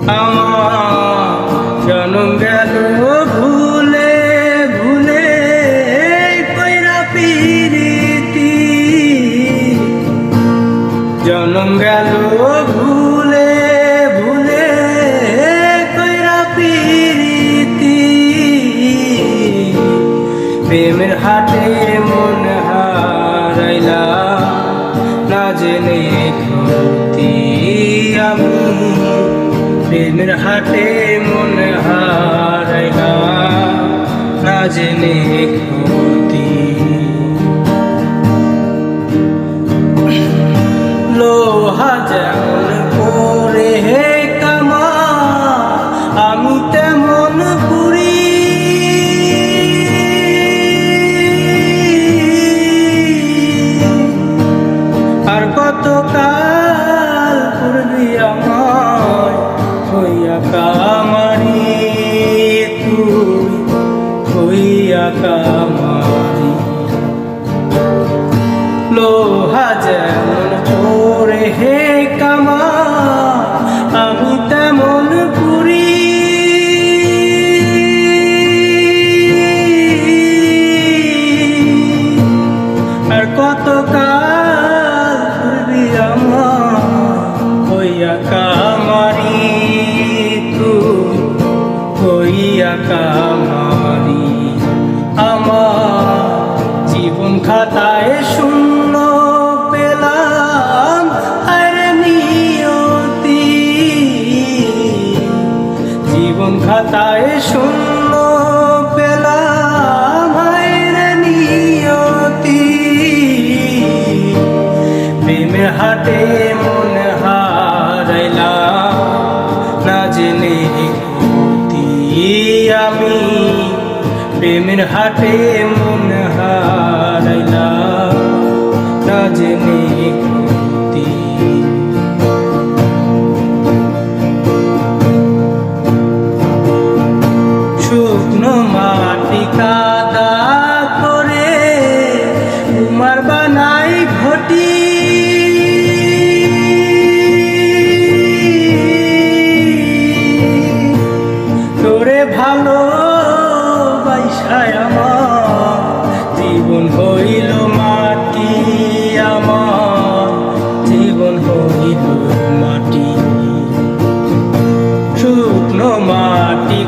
আমার জনম গেল ভুলে ভুলে কইরা পিরিতি, জনম গেল ভুলে ভুলে কইরা পিরিতি, প্রেমের হাটে মন হারাইলাম না জেনে ক্ষতি আমি, প্রেমের হাটে মন হারাইলাম না জেনে ক্ষতি। লোহা যেমন করে হে কামা আমি তেমন পুরি, আর কত কাল করবি আমায় হইয়া কামারি, তুই হইয়া কামারি। লোহা যেমন করে হে কামা আমি তেমন পুরি, আর কত কাল করবি আমার হইয়া কামারি, তুই হইয়া কামারি। আমার জীবন খাতায় শূন্য পেলাম আর নিয়তি, জীবন খাতায় শূন্য পেলাম আর নিয়তি, প্রেমের হাটে মন হারাইলাম না জেনে ক্ষতি আমি, প্রেমের হাটে মন হারাইলাম না জেনে ক্ষতি। শুকনো মাটি কাদা করে তোমার বানাই ঘটি, তোরে ভালো বাইসায় আমার জীবন হইল মাটি, আমার জীবন হইল মাটি। শুকনো মাটি